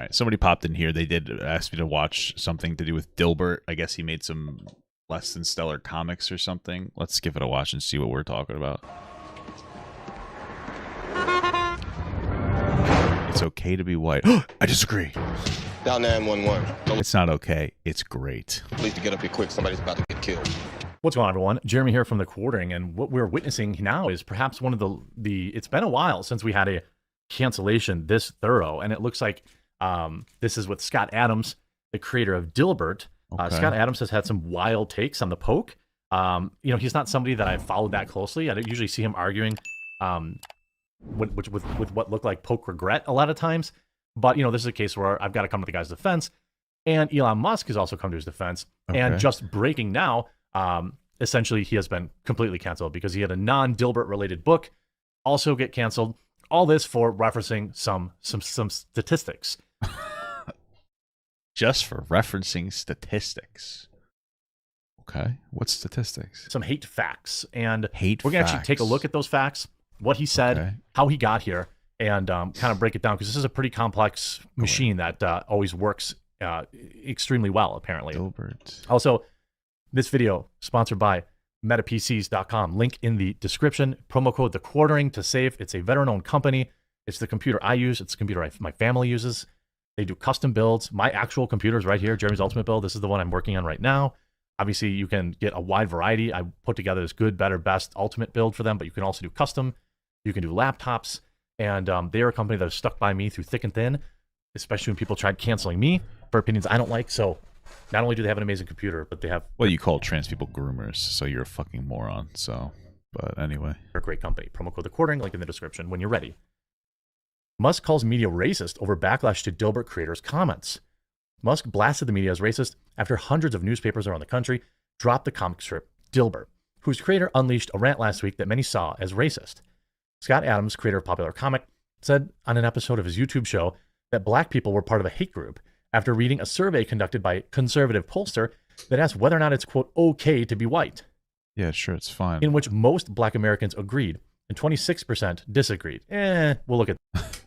right. Somebody popped in here. They did ask me to watch something to do with Dilbert. I guess he made some less than stellar comics or something. Let's give it a watch and see what we're talking about. It's okay to be white. I disagree. Down 911. It's not okay. It's great. Please to get up here quick. Somebody's about to get killed. What's going on, everyone? Jeremy here from The Quartering, and what we're witnessing now is perhaps one of the it's been a while since we had a cancellation this thorough, and it looks like this is with Scott Adams, the creator of Dilbert. Okay. Scott Adams has had some wild takes on the Poke. You know, he's not somebody that I've followed that closely. I don't usually see him arguing with what looked like Poke regret a lot of times. But, you know, this is a case where I've got to come to the guy's defense. And Elon Musk has also come to his defense. Okay. And just breaking now, essentially he has been completely canceled because he had a non-Dilbert related book also get canceled. All this for referencing some statistics. Just for referencing statistics. Okay. What statistics? Some hate facts. And we're going to actually take a look at those facts, what he said, how he got here, and kind of break it down, because this is a pretty complex machine that always works extremely well, apparently. Dilbert. Also, this video sponsored by MetaPCs.com. Link in the description. Promo code The Quartering to save. It's a veteran-owned company. It's the computer I use. It's the computer my family uses. They do custom builds. My actual computer is right here, Jeremy's Ultimate Build. This is the one I'm working on right now. Obviously, you can get a wide variety. I put together this good, better, best ultimate build for them, but you can also do custom. You can do laptops. And they're a company that has stuck by me through thick and thin, especially when people tried canceling me for opinions I don't like. So not only do they have an amazing computer, but they have... Well, you call trans people groomers, so you're a fucking moron. So, but anyway. They're a great company. Promo code The Quartering, link in the description when you're ready. Musk calls media racist over backlash to Dilbert creators' comments. Musk blasted the media as racist after hundreds of newspapers around the country dropped the comic strip Dilbert, whose creator unleashed a rant last week that many saw as racist. Scott Adams, creator of popular comic, said on an episode of his YouTube show that black people were part of a hate group after reading a survey conducted by a conservative pollster that asked whether or not it's, quote, okay to be white. Yeah, sure, it's fine. In which most black Americans agreed and 26% disagreed. We'll look at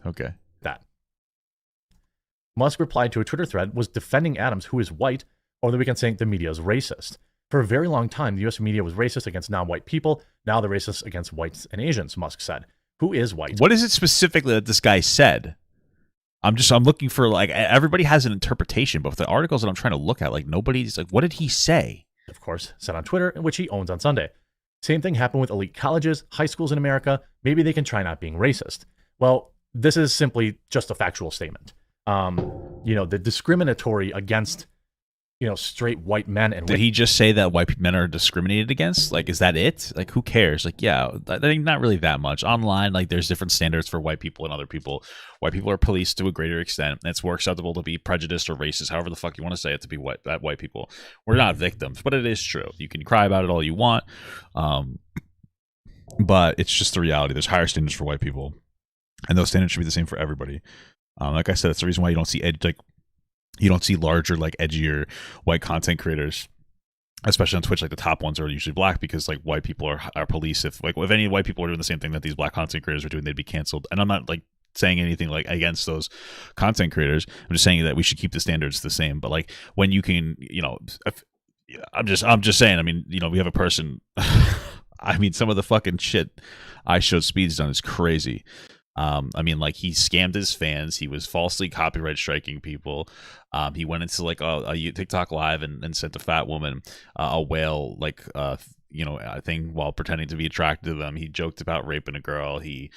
okay. that. Musk replied to a Twitter thread, was defending Adams, who is white, over the weekend, saying the media is racist. For a very long time, the U.S. media was racist against non-white people. Now they're racist against whites and Asians, Musk said. Who is white? What is it specifically that this guy said? I'm looking for, like, everybody has an interpretation, but the articles that I'm trying to look at, like, nobody's like, what did he say? Of course, said on Twitter, which he owns on Sunday. Same thing happened with elite colleges, high schools in America. Maybe they can try not being racist. Well, this is simply just a factual statement. You know, the discriminatory against, you know, straight white men. And did he just say that white men are discriminated against? Like, is that it? Like, who cares? Like, yeah, I think not really that much. Online, like, there's different standards for white people and other people. White people are policed to a greater extent. It's more acceptable to be prejudiced or racist, however the fuck you want to say it, to be white people. We're not victims, but it is true. You can cry about it all you want, but it's just the reality. There's higher standards for white people, and those standards should be the same for everybody. Like I said, that's the reason why you don't see you don't see larger, like, edgier white content creators, especially on Twitch. Like, the top ones are usually black, because, like, white people are police. If any white people are doing the same thing that these black content creators are doing, they'd be canceled. And I'm not, like, saying anything, like, against those content creators. I'm just saying that we should keep the standards the same. But, like, when you can, you know, I'm just saying. I mean, you know, we have a person. I mean, some of the fucking shit I Showed Speed's done is crazy. I mean, like, he scammed his fans. He was falsely copyright striking people. He went into, like, a TikTok live and sent a fat woman a whale, like, you know, thing while pretending to be attracted to them. He joked about raping a girl. He's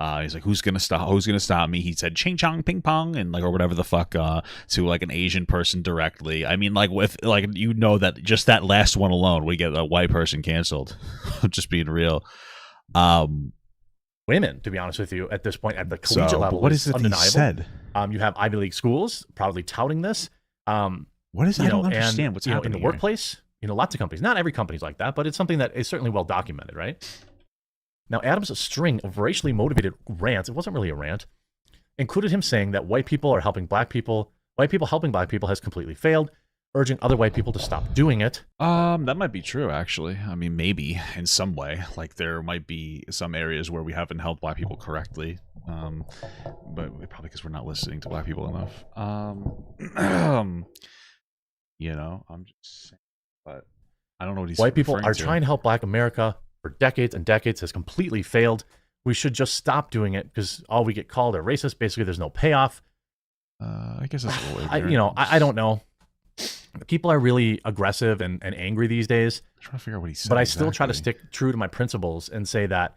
like, who's gonna stop me? He said ching chong ping pong, and, like, or whatever the fuck, to, like, an Asian person directly. I mean, like, with, like, you know, that just that last one alone, we get a white person canceled. Just being real. Women, to be honest with you, at this point, at the collegiate level, what is it undeniable. he said? You have Ivy League schools proudly touting this. What is? I don't understand what's happening in the workplace. You know, lots of companies. Not every company's like that, but it's something that is certainly well documented, right? Now, Adams' string of racially motivated rants, it wasn't really a rant, included him saying that white people are helping black people. White people helping black people has completely failed. urging other white people to stop doing it. That might be true, actually. I mean, maybe in some way. Like, there might be some areas where we haven't held black people correctly. But probably because we're not listening to black people enough. You know, I'm just saying. But I don't know what he's White people referring are to. trying to help black America for decades and decades, has completely failed. We should just stop doing it because all we get called are racist. Basically, there's no payoff. I guess that's a little ignorant. I don't know. People are really aggressive and angry these days. I'm trying to figure out what he said. But I still try to stick true to my principles and say that,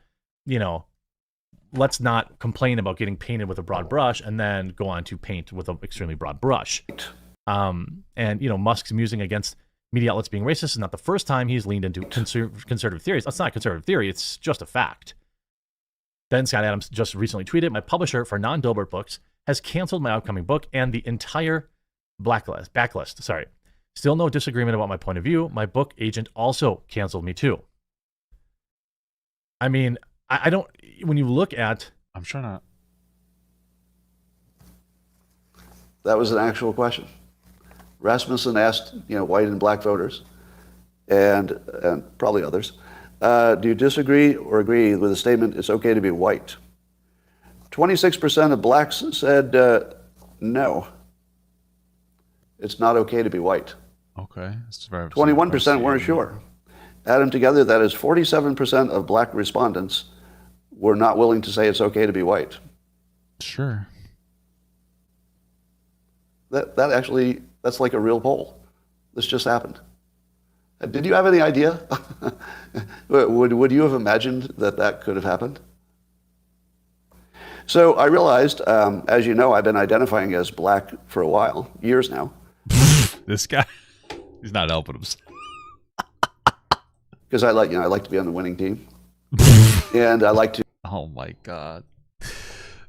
let's not complain about getting painted with a broad brush and then go on to paint with an extremely broad brush. And Musk's musing against media outlets being racist is not the first time he's leaned into conservative theories. That's not conservative theory. It's just a fact. Then Scott Adams just recently tweeted, my publisher for non-Dilbert books has canceled my upcoming book and the entire backlist. Sorry. Still no disagreement about my point of view. My book agent also canceled me too. I mean, I don't, when you look at... I'm trying to... That was an actual question. Rasmussen asked, white and black voters, and probably others, do you disagree or agree with the statement, it's okay to be white? 26% of blacks said no. It's not okay to be white. Okay. 21% weren't sure. Add them together, that is 47% of black respondents were not willing to say it's okay to be white. Sure. That's like a real poll. This just happened. Did you have any idea? Would you have imagined that could have happened? So I realized, as you know, I've been identifying as black for a while, years now. This guy, he's not helping himself. Because I like to be on the winning team, and I like to. Oh my God,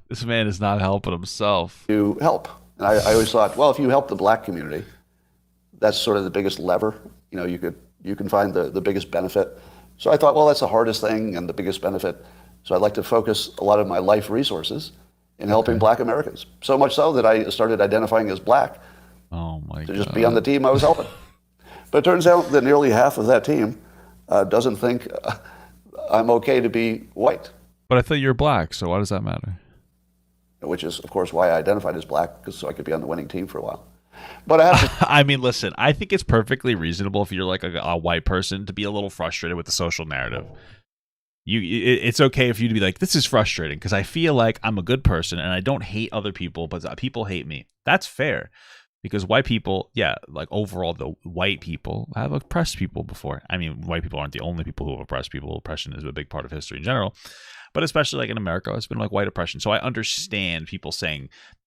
this man is not helping himself. To help, and I always thought, well, if you help the black community, that's sort of the biggest lever. You can find the biggest benefit. So I thought, well, that's the hardest thing and the biggest benefit. So I'd like to focus a lot of my life resources in helping black Americans. So much so that I started identifying as black. Oh my God. To just be on the team I was helping. But it turns out that nearly half of that team doesn't think I'm okay to be white. But I thought you were black, so why does that matter? Which is, of course, why I identified as black, so I could be on the winning team for a while. But I have to... I mean, listen, I think it's perfectly reasonable if you're like a white person to be a little frustrated with the social narrative. It's okay if you to be like, this is frustrating because I feel like I'm a good person and I don't hate other people, but people hate me. That's fair. Because white people, like overall, the white people have oppressed people before. I mean, white people aren't the only people who have oppressed people. Oppression is a big part of history in general. But especially like in America, it's been like white oppression. So I understand people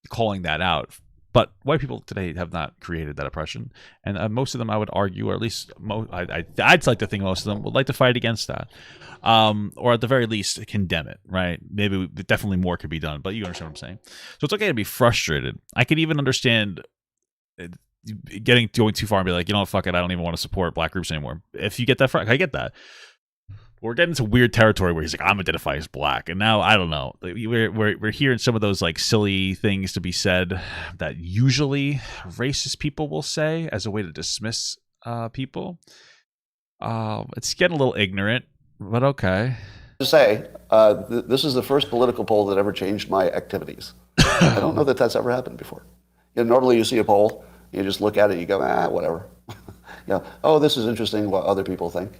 calling that out. But white people today have not created that oppression. And most of them, I would argue, or at least I'd like to think most of them would like to fight against that. Or at the very least, condemn it, right? Maybe definitely more could be done. But you understand what I'm saying. So it's okay to be frustrated. I could even understand going too far and be like, fuck it, I don't even want to support black groups anymore. If you get that, I get that. We're getting into weird territory where he's like, I'm identified as black, and now I don't know. We're hearing some of those like silly things to be said that usually racist people will say as a way to dismiss people. It's getting a little ignorant, but okay. To say, this is the first political poll that ever changed my activities. I don't know that that's ever happened before. Normally you see a poll, you just look at it, you go, whatever. Oh, this is interesting what other people think.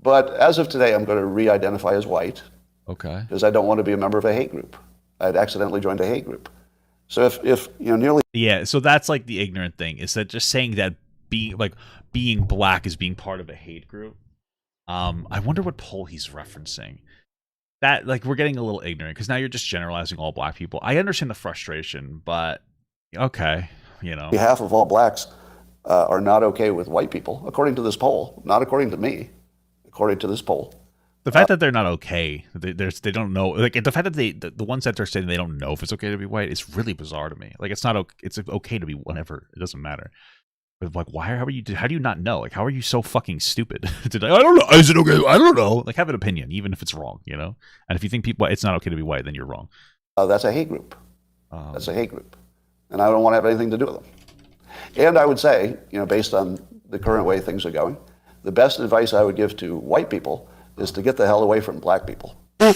But as of today, I'm going to re-identify as white. Okay. Because I don't want to be a member of a hate group. I'd accidentally joined a hate group. So if nearly... Yeah, so that's like the ignorant thing, is that just saying that being black is being part of a hate group. I wonder what poll he's referencing. That, we're getting a little ignorant, because now you're just generalizing all black people. I understand the frustration, but okay, Half of all blacks are not okay with white people, according to this poll. Not according to me. According to this poll. The fact that they're not okay, they don't know, the fact that the ones that are saying they don't know if it's okay to be white is really bizarre to me. It's not okay. It's okay to be whatever. It doesn't matter. But how do you not know? How are you so fucking stupid? I don't know. Is it okay? I don't know. Have an opinion, even if it's wrong, And if you think it's not okay to be white, then you're wrong. That's a hate group. That's a hate group. And I don't want to have anything to do with them. And I would say, based on the current way things are going, the best advice I would give to white people is to get the hell away from black people. Damn.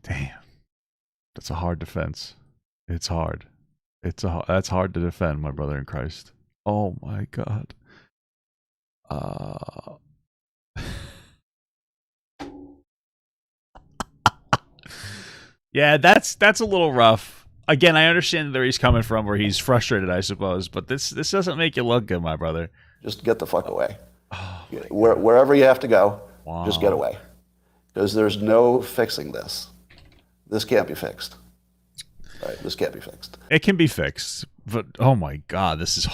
Damn. That's a hard defense. It's hard. That's hard to defend, my brother in Christ. Oh my God. Yeah, that's a little rough. Again, I understand where he's coming from, where he's frustrated, I suppose, but this doesn't make you look good, my brother. Just get the fuck away. Oh, Wherever you have to go, wow. Just get away. Because there's no fixing this. This can't be fixed. All right, this can't be fixed. It can be fixed, but oh my God, this is...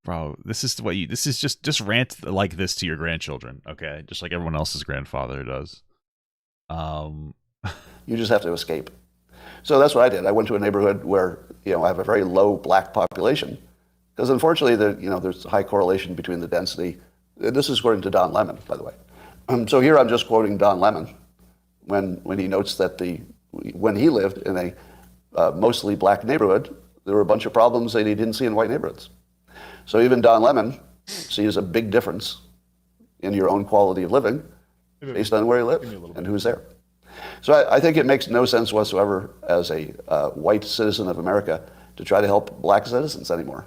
Bro, this is just rant like this to your grandchildren, okay? Just like everyone else's grandfather does. You just have to escape. So that's what I did. I went to a neighborhood where I have a very low black population, because unfortunately there's a high correlation between the density. This is according to Don Lemon, by the way. So here I'm just quoting Don Lemon when he notes that when he lived in a mostly black neighborhood, there were a bunch of problems that he didn't see in white neighborhoods. So even Don Lemon sees a big difference in your own quality of living based on where you live and who's there. So I think it makes no sense whatsoever as a white citizen of America to try to help black citizens anymore.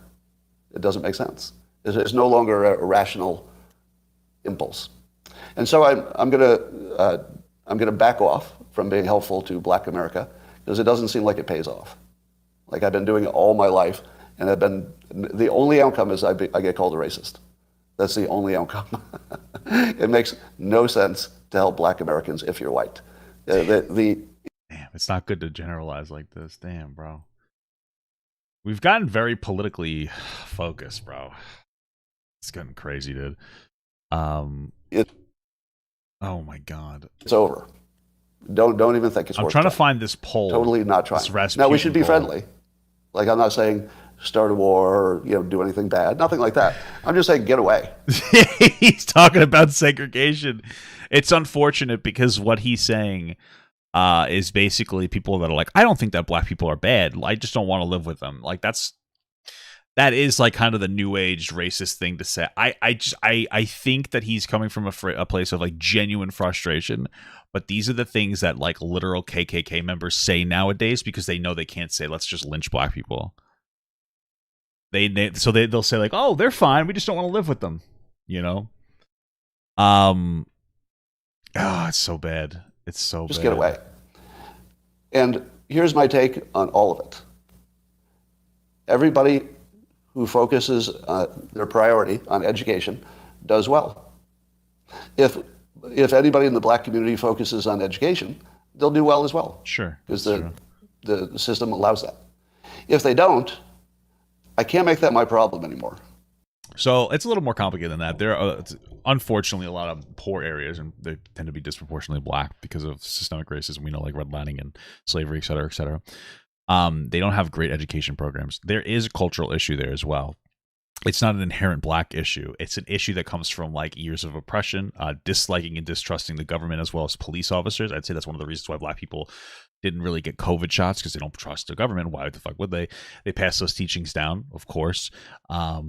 It doesn't make sense. It's no longer a rational impulse. And so I'm gonna back off from being helpful to black America, because it doesn't seem like it pays off. Like, I've been doing it all my life, and the only outcome is I get called a racist. That's the only outcome. It makes no sense to help black Americans if you're white. Damn, it's not good to generalize like this. Damn, bro. We've gotten very politically focused, bro. It's getting crazy, dude. Oh my God. It's over. Don't even think it's worth I'm trying to find this poll. Totally not trying. Now, we should be friendly. Like, I'm not saying start a war or do anything bad. Nothing like that. I'm just saying get away. He's talking about segregation. It's unfortunate because what he's saying is basically people that are like, I don't think that black people are bad. I just don't want to live with them. Like, that is like kind of the new age racist thing to say. I think that he's coming from a place of like genuine frustration, but these are the things that like literal KKK members say nowadays because they know they can't say, let's just lynch black people. They'll say like, oh, they're fine, we just don't want to live with them, it's so bad. It's so just bad. Get away. And here's my take on all of it. Everybody who focuses their priority on education does well. If anybody in the black community focuses on education, they'll do well as well. Sure. Because the system allows that. If they don't, I can't make that my problem anymore. So it's a little more complicated than that. There are, unfortunately, a lot of poor areas, and they tend to be disproportionately black because of systemic racism. We know, like redlining and slavery, et cetera, et cetera. They don't have great education programs. There is a cultural issue there as well. It's not an inherent black issue. It's an issue that comes from like years of oppression, disliking and distrusting the government as well as police officers. I'd say that's one of the reasons why black people didn't really get COVID shots, because they don't trust the government. Why the fuck would they? They passed those teachings down, of course. I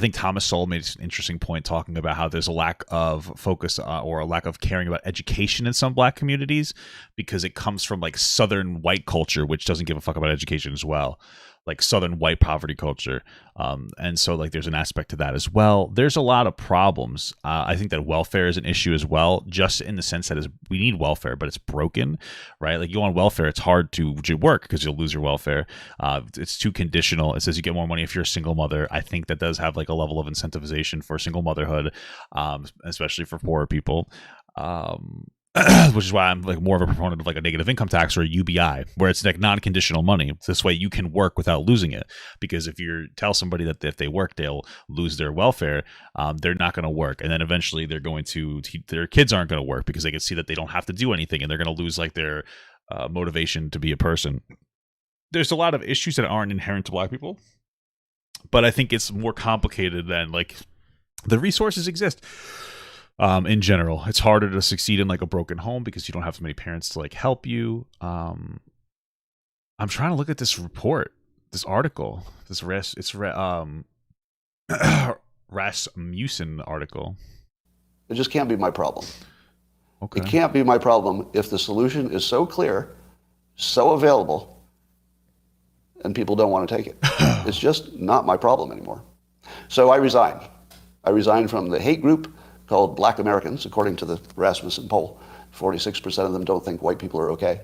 think Thomas Sowell made an interesting point talking about how there's a lack of focus or a lack of caring about education in some black communities because it comes from like Southern white culture, which doesn't give a fuck about education as well. Like Southern white poverty culture. And so like there's an aspect to that as well. There's a lot of problems. I think that welfare is an issue as well, just in the sense that we need welfare, but it's broken, right? Like you go on welfare, it's hard to work because you'll lose your welfare. It's too conditional. It says you get more money if you're a single mother. I think that does have like a level of incentivization for single motherhood, especially for poorer people. Which is why I'm like more of a proponent of like a negative income tax or a UBI, where it's like non-conditional money. This way you can work without losing it. Because if you tell somebody that if they work, they'll lose their welfare, they're not going to work. And then eventually their kids aren't going to work because they can see that they don't have to do anything, and they're going to lose like their motivation to be a person. there's a lot of issues that aren't inherent to black people, but I think it's more complicated than like the resources exist. In general, it's harder to succeed in like a broken home because you don't have so many parents to like help you. I'm trying to look at this report, this article, this Rasmussen article. It just can't be my problem. Okay. It can't be my problem if the solution is so clear, so available, and people don't want to take it. It's just not my problem anymore. So I resigned. I resigned from the hate group called Black Americans, according to the Rasmussen poll. 46% of them don't think white people are okay,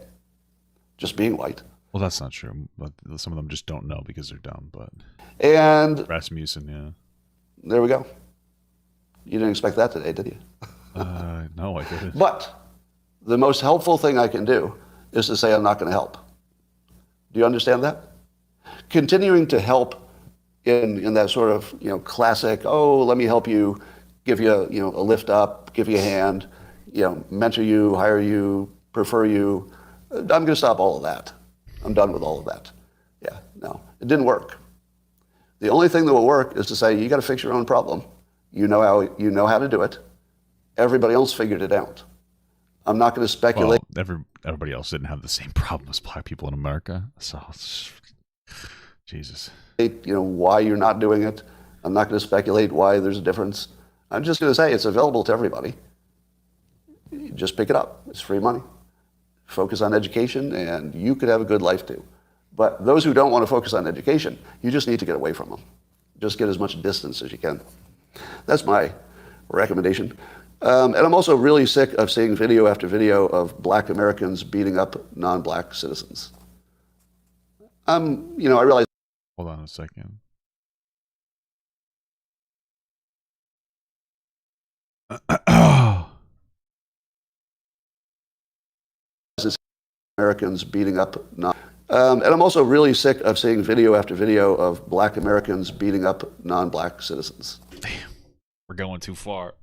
just being white. Well, that's not true, but some of them just don't know because they're dumb. But and Rasmussen, yeah. There we go. You didn't expect that today, did you? No, I didn't. But the most helpful thing I can do is to say I'm not going to help. Do you understand that? Continuing to help in that sort of classic, oh, let me help you, give you a lift up, give you a hand, mentor you, hire you, prefer you. I'm going to stop all of that. I'm done with all of that. Yeah, no, it didn't work. The only thing that will work is to say you got to fix your own problem. You know how to do it. Everybody else figured it out. I'm not going to speculate. Well, everybody else didn't have the same problem as black people in America. So, Jesus. Why you're not doing it. I'm not going to speculate why there's a difference. I'm just going to say it's available to everybody. You just pick it up. It's free money. Focus on education, and you could have a good life too. But those who don't want to focus on education, you just need to get away from them. Just get as much distance as you can. That's my recommendation. And I'm also really sick of seeing video after video of black Americans beating up non-black citizens. I realize. Hold on a second. Americans beating up and I'm also really sick of seeing video after video of black Americans beating up non-black citizens. Damn, we're going too far.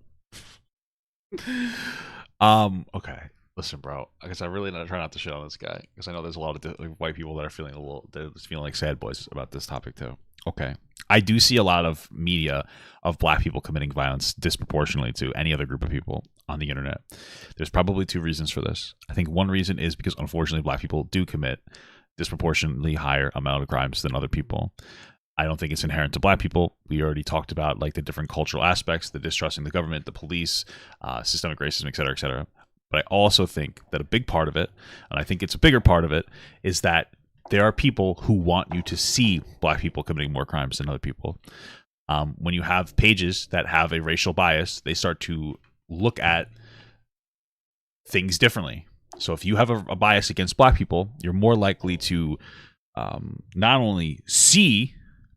Okay, listen, bro. I guess I really try not to shit on this guy because I know there's a lot of white people that are feeling they're just feeling like sad boys about this topic too. Okay, I do see a lot of media of black people committing violence disproportionately to any other group of people on the internet. There's probably two reasons for this. I think one reason is because unfortunately black people do commit disproportionately higher amount of crimes than other people. I don't think it's inherent to black people. We already talked about like the different cultural aspects, the distrusting the government, the police, systemic racism, et cetera, et cetera. But I also think that a big part of it, and I think it's a bigger part of it, is that there are people who want you to see black people committing more crimes than other people. When you have pages that have a racial bias, they start to look at things differently. So if you have a bias against black people, you're more likely to not only see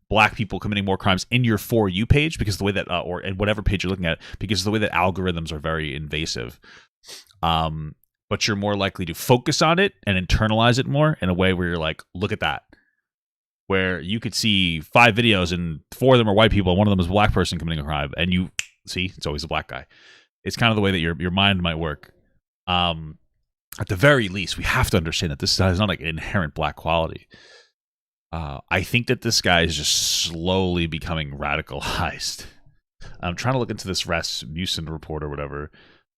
black people committing more crimes in your For You page, because the way that, or in whatever page you're looking at, because the way that algorithms are very invasive, but you're more likely to focus on it and internalize it more in a way where you're like, look at that. Where you could see 5 videos and 4 of them are white people, and one of them is a black person committing a crime, and you see it's always a black guy. It's kind of the way that your mind might work. At the very least, we have to understand that this is not like an inherent black quality. I think that this guy is just slowly becoming radicalized. I'm trying to look into this Rasmussen report or whatever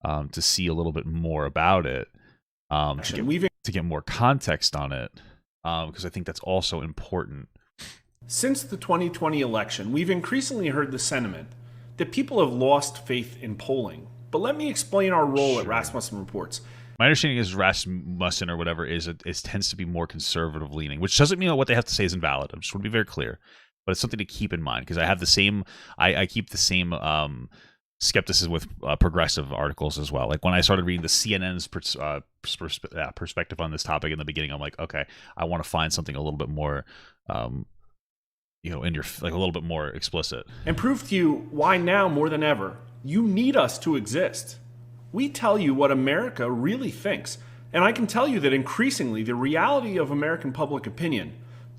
to see a little bit more about it, to get more context on it, because I think that's also important. Since the 2020 election, we've increasingly heard the sentiment that people have lost faith in polling. But let me explain our role at Rasmussen Reports. My understanding is Rasmussen or whatever is tends to be more conservative leaning, which doesn't mean what they have to say is invalid. I just want to be very clear, but it's something to keep in mind because I have the same. I keep the same skepticism with progressive articles as well. Like when I started reading the CNN's perspective on this topic in the beginning, I'm like, okay, I want to find something a little bit more, in your like a little bit more explicit, and prove to you why now more than ever you need us to exist. We tell you what America really thinks, and I can tell you that increasingly the reality of American public opinion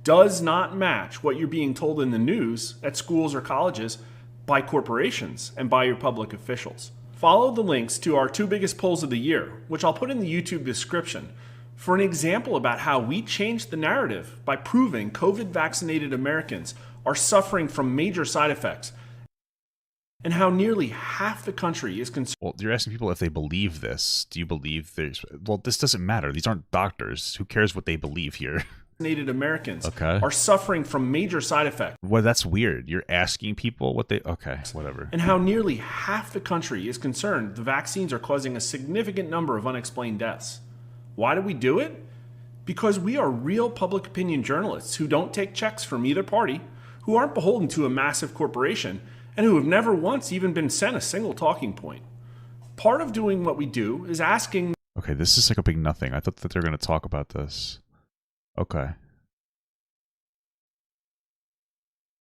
does not match what you're being told in the news, at schools or colleges, by corporations and by your public officials. Follow the links to our 2 biggest polls of the year, which I'll put in the YouTube description, for an example about how we changed the narrative by proving COVID-vaccinated Americans are suffering from major side effects, and how nearly half the country is concerned. Well, you're asking people if they believe this. Do you believe there's... Well, this doesn't matter. These aren't doctors. Who cares what they believe here? Vaccinated Americans are suffering from major side effects. Well, that's weird. You're asking people what they... Okay, whatever. And how nearly half the country is concerned the vaccines are causing a significant number of unexplained deaths. Why do we do it? Because we are real public opinion journalists who don't take checks from either party, who aren't beholden to a massive corporation, and who have never once even been sent a single talking point. Part of doing what we do is asking... Okay, this is like a big nothing. I thought that they're going to talk about this. Okay.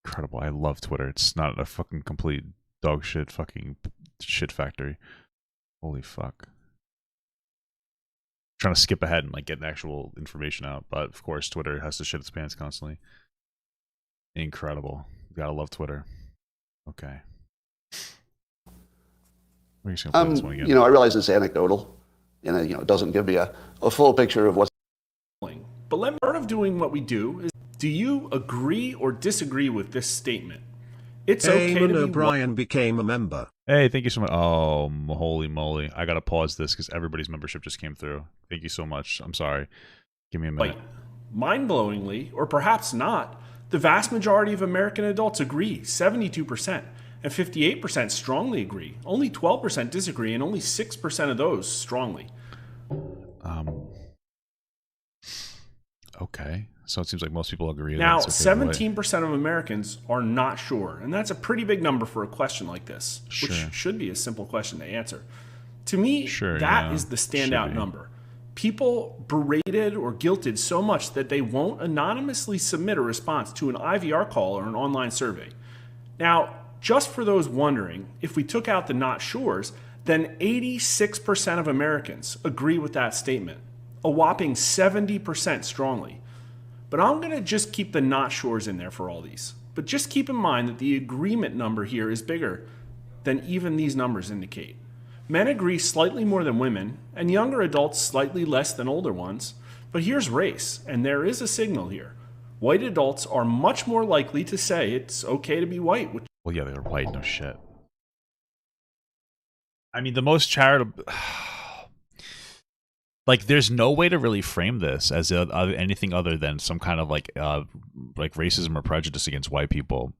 Incredible. I love Twitter. It's not a fucking complete dog shit fucking shit factory. Holy fuck. Trying to skip ahead and like get actual information out, but of course Twitter has to shit its pants constantly. Incredible. You gotta love Twitter. Okay. We're just gonna play this one again. I realize it's anecdotal, and it doesn't give me a full picture of what's. But part of doing what we do is, do you agree or disagree with this statement? It's okay to be O'Brien became a member. Hey, thank you so much. Oh, holy moly. I gotta pause this because everybody's membership just came through. Thank you so much. I'm sorry. Give me a minute. Mind-blowingly, or perhaps not, the vast majority of American adults agree, 72%, and 58% strongly agree. Only 12% disagree, and only 6% of those strongly. Okay. So it seems like most people agree. Now, 17% of Americans are not sure, and that's a pretty big number for a question like this, which should be a simple question to answer. To me, that is the standout number. People berated or guilted so much that they won't anonymously submit a response to an IVR call or an online survey. Now, just for those wondering, if we took out the not sures, then 86% of Americans agree with that statement, a whopping 70% strongly. But I'm going to just keep the not sures in there for all these. But just keep in mind that the agreement number here is bigger than even these numbers indicate. Men agree slightly more than women, and younger adults slightly less than older ones. But here's race, and there is a signal here. White adults are much more likely to say it's okay to be white. Well, yeah, they're white, no shit. I mean, the most charitable... Like, there's no way to really frame this as anything other than some kind of like racism or prejudice against white people,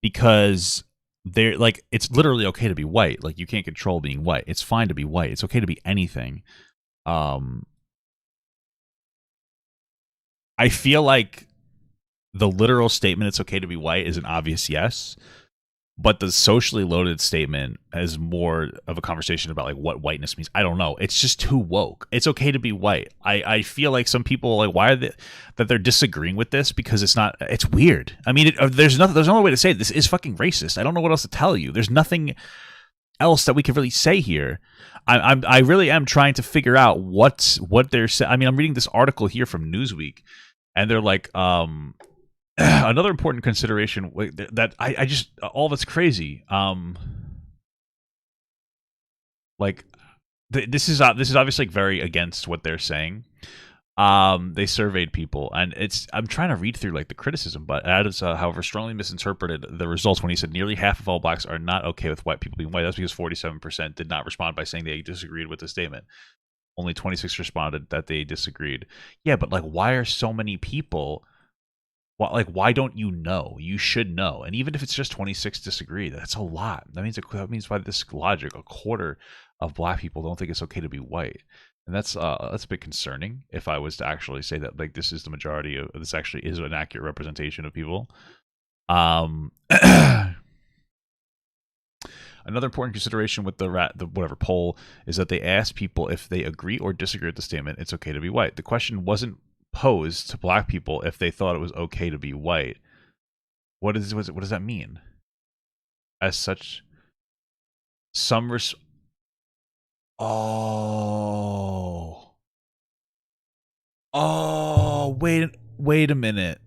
because they're like, it's literally okay to be white. Like, you can't control being white. It's fine to be white. It's okay to be anything. I feel like the literal statement "it's okay to be white" is an obvious yes. But the socially loaded statement is more of a conversation about like what whiteness means. I don't know. It's just too woke. It's okay to be white. I feel like some people like that they're disagreeing with this because it's not. It's weird. I mean, there's no way to say it. This is fucking racist. I don't know what else to tell you. There's nothing else that we can really say here. I really am trying to figure out what they're saying. I mean, I'm reading this article here from Newsweek, and they're like, another important consideration that I just all that's crazy. This is obviously like very against what they're saying. They surveyed people, and I'm trying to read through like the criticism, but Adams, however, strongly misinterpreted the results when he said nearly half of all blacks are not okay with white people being white. That's because 47% did not respond by saying they disagreed with the statement. Only 26 responded that they disagreed. Yeah, but like, why are so many people? Why don't you know? You should know. And even if it's just 26 disagree, that's a lot. That means by this logic, a quarter of black people don't think it's okay to be white. And that's a bit concerning if I was to actually say that like this is the majority of this actually is an accurate representation of people. Another important consideration with the whatever poll is that they asked people if they agree or disagree with the statement, "it's okay to be white." The question wasn't posed to black people if they thought it was okay to be white. What does that mean? As such, wait a minute.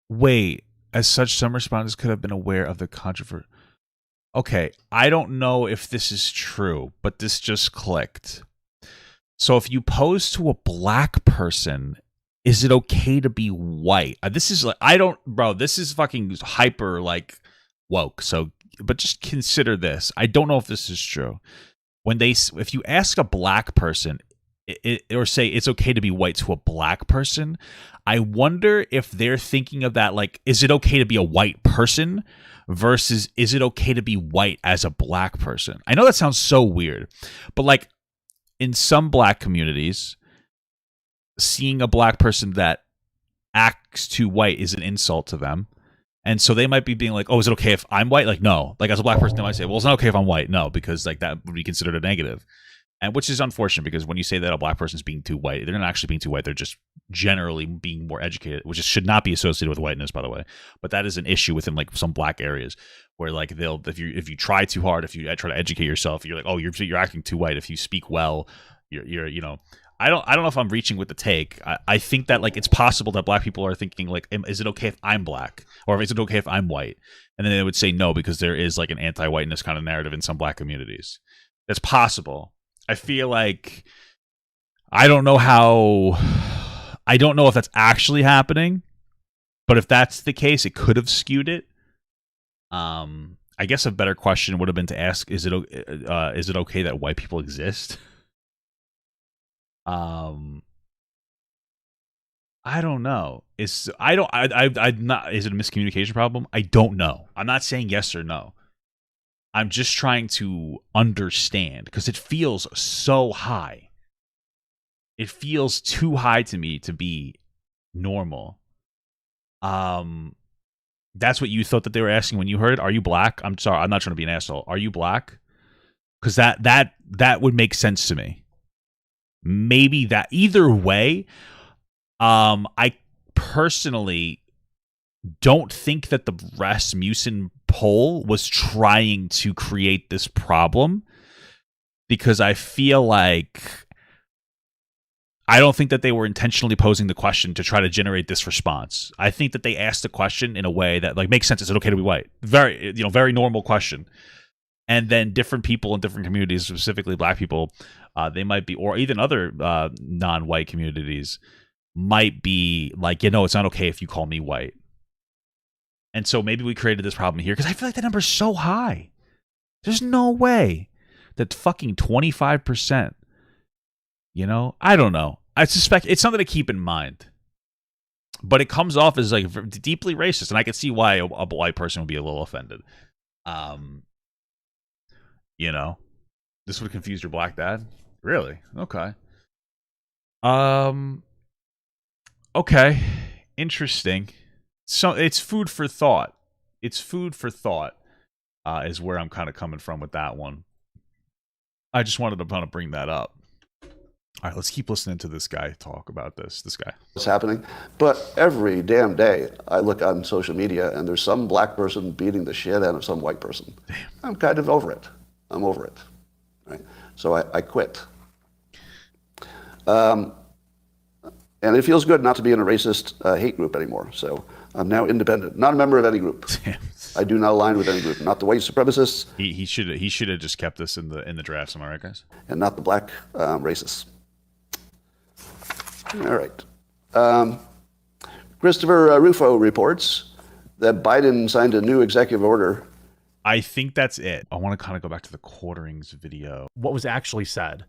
Wait, as such, some respondents could have been aware of the controversy. Okay, I don't know if this is true, but this just clicked. So if you pose to a black person, is it okay to be white? This is like, this is fucking hyper like woke. So, but just consider this. I don't know if this is true. If you ask a black person, or say it's okay to be white to a black person, I wonder if they're thinking of that like, is it okay to be a white person versus is it okay to be white as a black person? I know that sounds so weird, but like in some black communities, seeing a black person that acts too white is an insult to them. And so they might be being like, oh, is it okay if I'm white? Like, no. Like as a black person, they might say, well, it's not okay if I'm white. No, because like that would be considered a negative. And which is unfortunate because when you say that a black person is being too white, they're not actually being too white. They're just generally being more educated, which should not be associated with whiteness, by the way. But that is an issue within like some black areas where like if you try too hard, if you try to educate yourself, you're like, oh, you're acting too white. If you speak well, you're I don't know if I'm reaching with the take. I think that like it's possible that black people are thinking like, is it okay if I'm black, or is it okay if I'm white? And then they would say no because there is like an anti-whiteness kind of narrative in some black communities. That's possible. I feel like I don't know if that's actually happening, but if that's the case, it could have skewed it. I guess a better question would have been to ask: is it okay that white people exist? I don't know. Is it a miscommunication problem? I don't know. I'm not saying yes or no. I'm just trying to understand because it feels so high. It feels too high to me to be normal. That's what you thought that they were asking when you heard it. Are you black? I'm sorry. I'm not trying to be an asshole. Are you black? Because that would make sense to me. Maybe that either way. I personally don't think that the Rasmussen poll was trying to create this problem because I feel like I don't think that they were intentionally posing the question to try to generate this response. I think that they asked the question in a way that like makes sense. Is it okay to be white? Very normal question. And then different people in different communities, specifically black people, they might be, or even other non-white communities might be like, it's not okay if you call me white. And so maybe we created this problem here because I feel like that number is so high. There's no way that fucking 25%, I don't know. I suspect it's something to keep in mind. But it comes off as like deeply racist, and I can see why a white person would be a little offended. This would confuse your black dad? Really? Okay. Okay. Interesting. So it's food for thought. Is where I'm kind of coming from with that one. I just wanted to kind of bring that up. All right, let's keep listening to this guy talk about this guy. What's happening? But every damn day I look on social media and there's some black person beating the shit out of some white person. Damn. I'm kind of over it. I'm over it. Right? So I quit. And it feels good not to be in a racist hate group anymore. So I'm now independent, not a member of any group. Damn. I do not align with any group, not the white supremacists. He should have just kept this in the drafts, am I right, guys? And not the black racists. All right. Christopher Rufo reports that Biden signed a new executive order. I think that's it. I want to kind of go back to the quarterings video. What was actually said,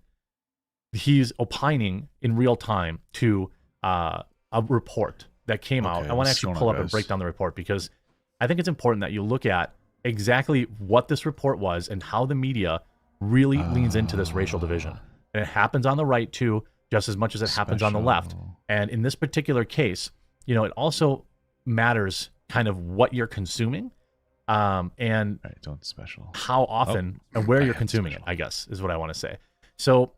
he's opining in real time to a report that came out. I want to actually pull up and break down the report because I think it's important that you look at exactly what this report was and how the media really leans into this racial division. And it happens on the right too, just as much as it happens on the left. And in this particular case, it also matters kind of what you're consuming and how often and where you're consuming it, I guess, is what I want to say. So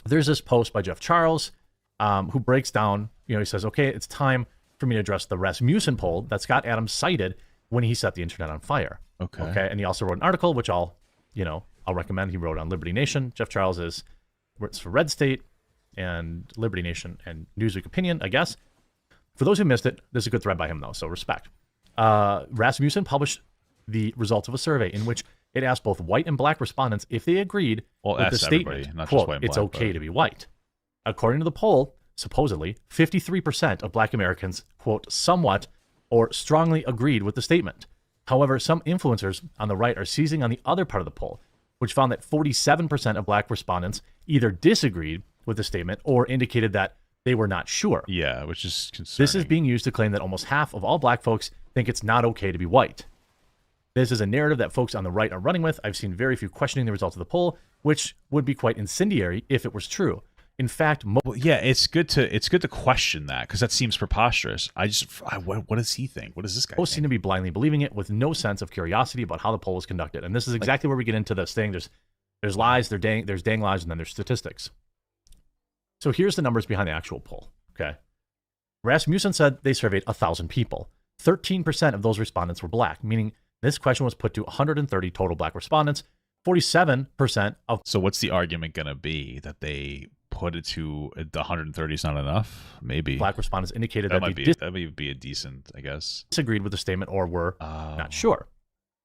there's this post by Jeff Charles who breaks down, he says, okay, it's time for me to address the Rasmussen poll that Scott Adams cited when he set the internet on fire. Okay. And he also wrote an article, which I'll recommend. He wrote on Liberty Nation. Jeff Charles works for Red State and Liberty Nation and Newsweek Opinion, I guess. For those who missed it, this is a good thread by him, though, so respect. Rasmussen published the results of a survey in which It asked both white and black respondents if they agreed Well, with the ask everybody, statement, not just quote, white and it's black, okay but- to be white. According to the poll, supposedly, 53% of black Americans, quote, somewhat or strongly agreed with the statement. However, some influencers on the right are seizing on the other part of the poll, which found that 47% of black respondents either disagreed with the statement or indicated that they were not sure. Yeah, which is concerning. This is being used to claim that almost half of all black folks think it's not okay to be white. This is a narrative that folks on the right are running with. I've seen very few questioning the results of the poll, which would be quite incendiary if it was true. In fact, Well, yeah, it's good to question that, because that seems preposterous. What does he think? What does this guy most seem think? to be blindly believing it with no sense of curiosity about how the poll was conducted. And this is exactly where we get into this thing. There's lies, there's dang lies, and then there's statistics. So here's the numbers behind the actual poll. Okay. Rasmussen said they surveyed 1,000 people. 13% of those respondents were black, meaning this question was put to 130 total black respondents. 47% of So what's the argument going to be? That they put it to the 130 is not enough? Maybe. black respondents indicated that that might they be that might be a decent, I guess. disagreed with the statement or were Oh. not sure.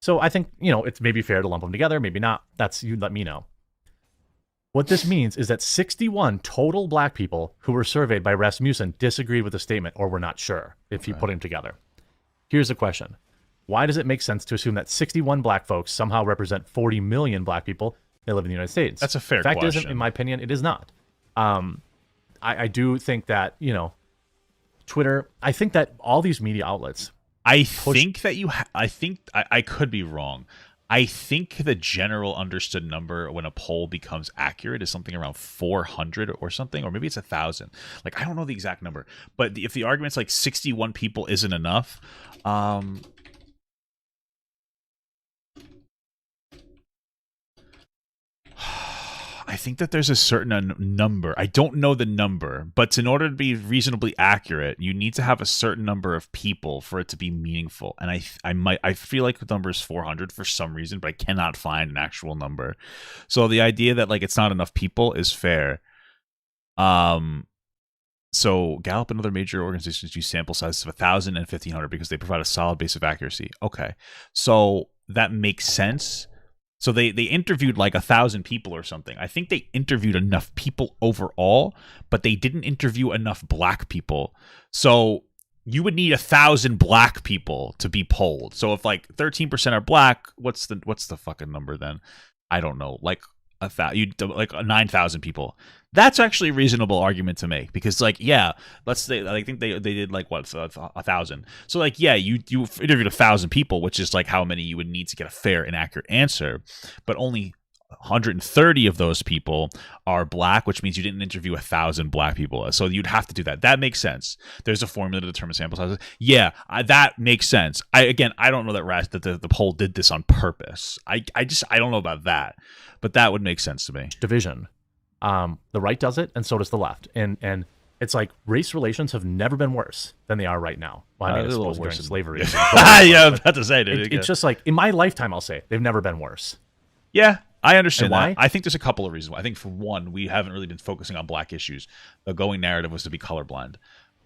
So I think, it's maybe fair to lump them together, maybe not. You let me know. What this means is that 61 total black people who were surveyed by Rasmussen disagreed with the statement or were not sure if you put them together. Here's the question. Why does it make sense to assume that 61 black folks somehow represent 40 million black people that live in the United States? That's a fair The fact question. isn't, in my opinion, it is not. I do think that, Twitter, I think that all these media outlets, I think that I could be wrong. I think the general understood number when a poll becomes accurate is something around 400 or something, or maybe it's 1,000. Like, I don't know the exact number, but if the argument's like 61 people isn't enough, I think that there's a certain number. I don't know the number, but in order to be reasonably accurate, you need to have a certain number of people for it to be meaningful. And I feel like the number is 400 for some reason, but I cannot find an actual number. So the idea that like it's not enough people is fair. So Gallup and other major organizations use sample sizes of 1,000 and 1,500 because they provide a solid base of accuracy. Okay, so that makes sense. So they interviewed like 1,000 people or something. I think they interviewed enough people overall, but they didn't interview enough black people. So you would need 1,000 black people to be polled. So if like 13% are black, what's the fucking number then? I don't know. Like 9,000 people. That's actually a reasonable argument to make because, like, yeah, let's say I think they did like what 1,000. So like, yeah, you interviewed 1,000 people, which is like how many you would need to get a fair and accurate answer, but only 130 of those people are black, which means you didn't interview 1,000 black people. So you'd have to do that. That makes sense. There's a formula to determine sample sizes. Yeah, that makes sense. I don't know that the poll did this on purpose. I don't know about that, but that would make sense to me. division. The right does it, and so does the left. And it's like race relations have never been worse than they are right now. Well, I mean, I They're a little suppose during worse slavery. Yeah, I was about to say it. It's just like in my lifetime, I'll say they've never been worse. Yeah, I understand And why? that. I think there's a couple of reasons. I think for one, we haven't really been focusing on black issues. The going narrative was to be colorblind.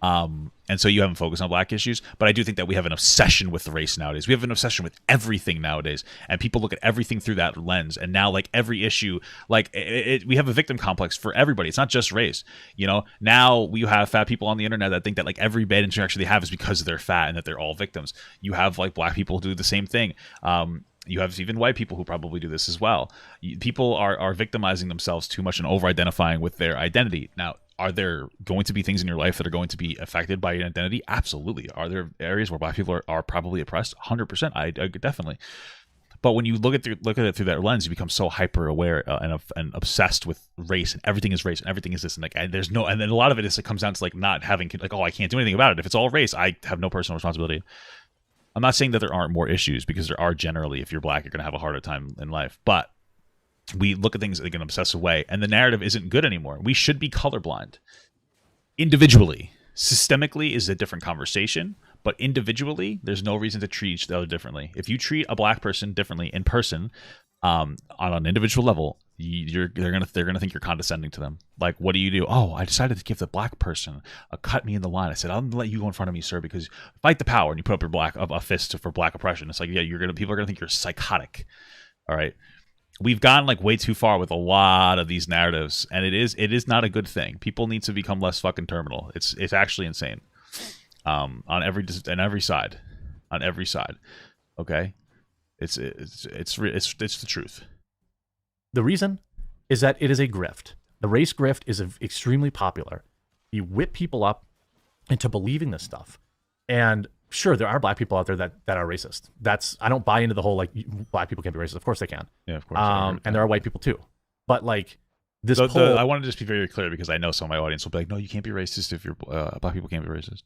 And so you haven't focused on black issues, but I do think that we have an obsession with race nowadays. We have an obsession with everything nowadays, and people look at everything through that lens. And now, like every issue, like we have a victim complex for everybody. It's not just race. Now we have fat people on the internet that think that like every bad interaction they have is because they're fat and that they're all victims. You have like black people who do the same thing. You have even white people who probably do this as well. People are victimizing themselves too much and over-identifying with their identity. Now, are there going to be things in your life that are going to be affected by your identity? Absolutely. Are there areas where black people are probably oppressed? 100%. I definitely. But when you look at it through that lens, you become so hyper aware and obsessed with race, and everything is race, and everything is this, and like and then a lot of it comes down to like not having like, oh, I can't do anything about it. If it's all race, I have no personal responsibility. I'm not saying that there aren't more issues, because there are generally. If you're black, you're going to have a harder time in life. But we look at things like in an obsessive way, and the narrative isn't good anymore. We should be colorblind. Individually. Systemically is a different conversation, but individually, there's no reason to treat each other differently. If you treat a black person differently in person, on an individual level, they're gonna think you're condescending to them. Like, what do you do? Oh, I decided to give the black person a cut me in the line. I said, I'm gonna let you go in front of me, sir, because fight the power. And you put up your a fist for black oppression. It's like, yeah, people are gonna think you're psychotic. All right. We've gone like way too far with a lot of these narratives, and it is not a good thing. People need to become less fucking terminal. It's actually insane. On every side, on every side. Okay, it's the truth. The reason is that it is a grift. The race grift is extremely popular. You whip people up into believing this stuff, and sure, there are black people out there that are racist. I don't buy into the whole like black people can't be racist. Of course they can. Yeah, of course. And there are white people too. But like this I want to just be very clear because I know some of my audience will be like, no, you can't be racist if you're black people can't be racist.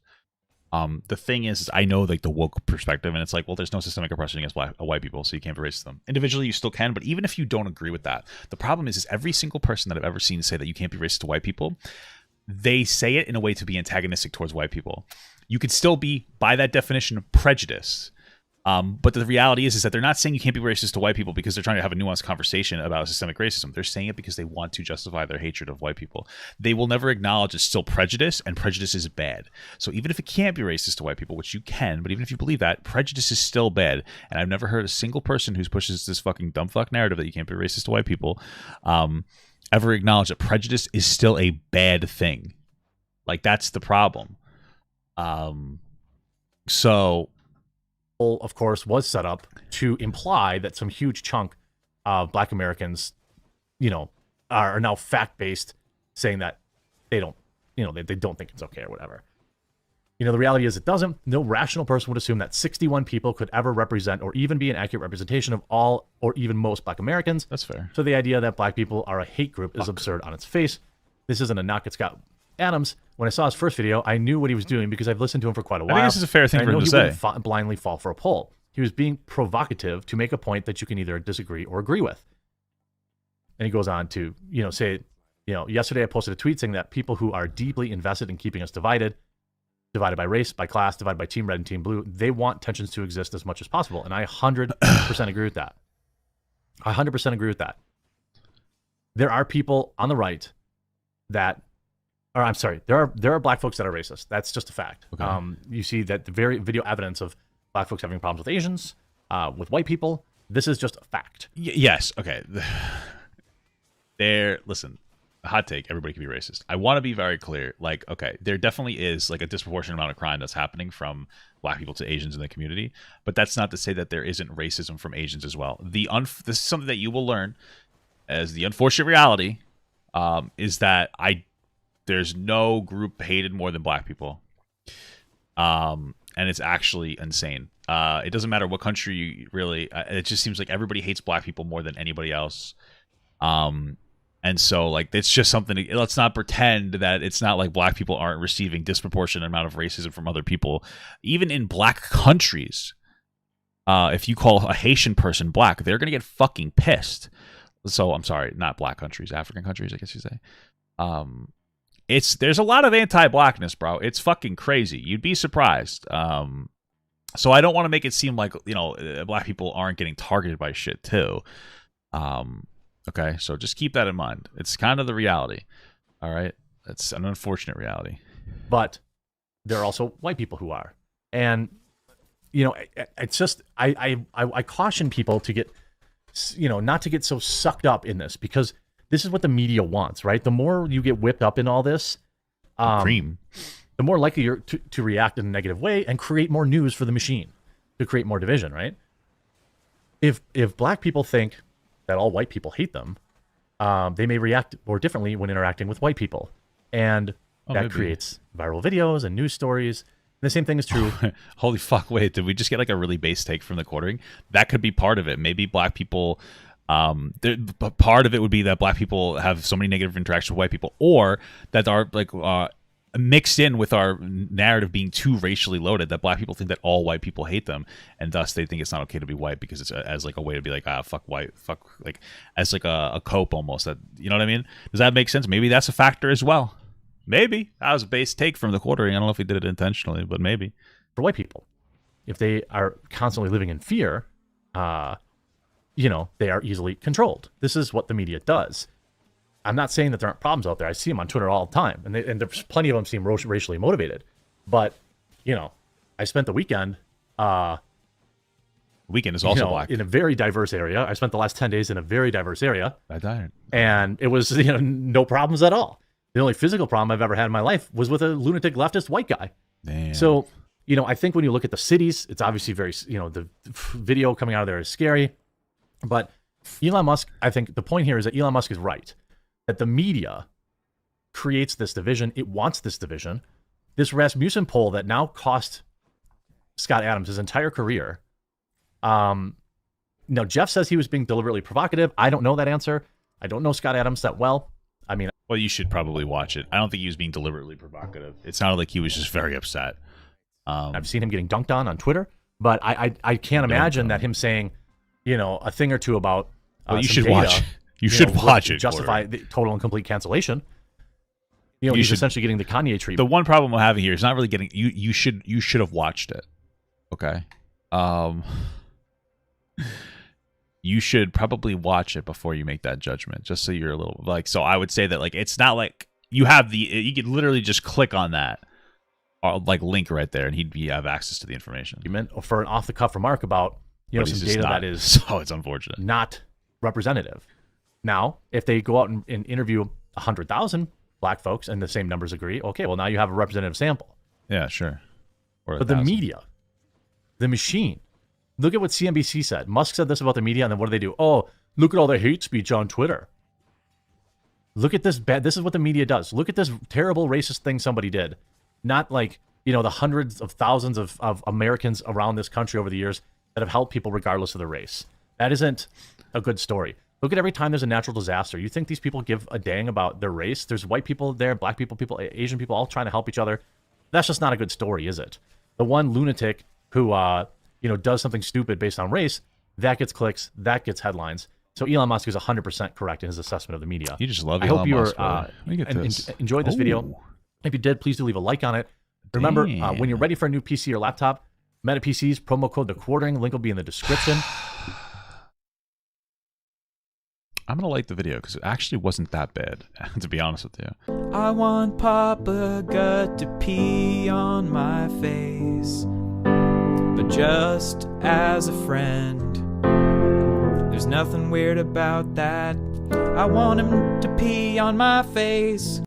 The thing is I know like the woke perspective, and it's like, well, there's no systemic oppression against white people, so you can't be racist to them. Individually, you still can, but even if you don't agree with that, the problem is every single person that I've ever seen say that you can't be racist to white people, they say it in a way to be antagonistic towards white people. You could still be, by that definition, prejudiced. But the reality is that they're not saying you can't be racist to white people because they're trying to have a nuanced conversation about systemic racism. They're saying it because they want to justify their hatred of white people. They will never acknowledge it's still prejudice, and prejudice is bad. So even if it can't be racist to white people, which you can, but even if you believe that, prejudice is still bad. And I've never heard a single person who pushes this fucking dumb fuck narrative that you can't be racist to white people ever acknowledge that prejudice is still a bad thing. Like, that's the problem. So, of course, was set up to imply that some huge chunk of black Americans, are now fact-based, saying that they don't, they don't think it's okay or whatever. The reality is it doesn't. No rational person would assume that 61 people could ever represent or even be an accurate representation of all or even most black Americans. That's fair. So the idea that black people are a hate group is absurd on its face. This isn't a knock at Scott Adams. When I saw his first video, I knew what he was doing because I've listened to him for quite a while. I think this is a fair thing for him to say. Wouldn't blindly fall for a poll. He was being provocative to make a point that you can either disagree or agree with. And he goes on to, say, yesterday I posted a tweet saying that people who are deeply invested in keeping us divided by race, by class, divided by team red and team blue, they want tensions to exist as much as possible. And I 100% agree with that. I 100% agree with that. There are people on the right that, or I'm sorry, there are black folks that are racist. That's just a fact. Okay. You see that the very video evidence of black folks having problems with Asians, with white people. This is just a fact. Yes. Okay. Listen, hot take, everybody can be racist. I want to be very clear. Like, okay, there definitely is like a disproportionate amount of crime that's happening from black people to Asians in the community, but that's not to say that there isn't racism from Asians as well. This is something that you will learn as the unfortunate reality, is that there's no group hated more than black people. And it's actually insane. It doesn't matter what country you really, it just seems like everybody hates black people more than anybody else. And so, like, it's just something let's not pretend that it's not like black people aren't receiving disproportionate amount of racism from other people. Even in black countries, if you call a Haitian person black, they're going to get fucking pissed. So, I'm sorry, not black countries, African countries, I guess you say. There's a lot of anti-blackness, bro. It's fucking crazy. You'd be surprised. So I don't want to make it seem like, black people aren't getting targeted by shit too. Okay, so just keep that in mind. It's kind of the reality. All right, it's an unfortunate reality. But there are also white people who are, and it's just I caution people to get, not to get so sucked up in this, because this is what the media wants, right? The more you get whipped up in all this, the more likely you're to react in a negative way and create more news for the machine, to create more division, right? If black people think that all white people hate them, they may react more differently when interacting with white people. And that creates viral videos and news stories. And the same thing is true. Holy fuck, wait, did we just get like a really base take from the quartering? That could be part of it. Maybe black people, part of it would be that black people have so many negative interactions with white people, or that are like mixed in with our narrative being too racially loaded, that black people think that all white people hate them, and thus they think it's not okay to be white because it's as like a way to be like, fuck white, fuck, like as like a cope almost. That, you know what I mean? Does that make sense? Maybe that's a factor as well. Maybe that was a base take from the quartering. I don't know if he did it intentionally, but maybe. For white people, if they are constantly living in fear, they are easily controlled. This is what the media does. I'm not saying that there aren't problems out there. I see them on Twitter all the time, and there's plenty of them seem racially motivated. But, I spent the weekend Weekend is also black. in a very diverse area. I spent the last 10 days in a very diverse area. I died. And it was, no problems at all. The only physical problem I've ever had in my life was with a lunatic leftist white guy. Damn. So, I think when you look at the cities, it's obviously very, the video coming out of there is scary. But Elon Musk, I think the point here is that Elon Musk is right. That the media creates this division. It wants this division. This Rasmussen poll that now cost Scott Adams his entire career. Now, Jeff says he was being deliberately provocative. I don't know that answer. I don't know Scott Adams that well. I mean, well, you should probably watch it. I don't think he was being deliberately provocative. It sounded like he was just very upset. I've seen him getting dunked on Twitter, but I can't imagine that him saying, a thing or two about well, you some should data, watch. You should watch it. Justify the total and complete cancellation. He's essentially getting the Kanye treatment. The one problem we're having here is not really getting you should have watched it. Okay. You should probably watch it before you make that judgment, just so you're a little so I would say that it's not like you have you could literally just click on that link right there and he'd have access to the information. You meant for an off the cuff remark about some data that is so it's unfortunate, not representative. Now, if they go out and interview 100,000 black folks and the same numbers agree, okay, well now you have a representative sample. Yeah, sure. Or but the media, the machine. Look at what CNBC said. Musk said this about the media, and then what do they do? Oh, look at all the hate speech on Twitter. Look at this bad. This is what the media does. Look at this terrible racist thing somebody did. Not the hundreds of thousands of Americans around this country over the years that have helped people regardless of their race. That isn't a good story. Look at every time there's a natural disaster. You think these people give a dang about their race? There's white people there, black people, Asian people, all trying to help each other. That's just not a good story, is it? The one lunatic who, does something stupid based on race, that gets clicks, that gets headlines. So Elon Musk is 100% correct in his assessment of the media. You just love I Elon hope you Musk, enjoyed this video. If you did, please do leave a like on it. Remember, when you're ready for a new PC or laptop, Meta PCs, promo code TheQuartering. Link will be in the description. I'm going to like the video because it actually wasn't that bad, to be honest with you. I want Papa God to pee on my face, but just as a friend. There's nothing weird about that. I want him to pee on my face.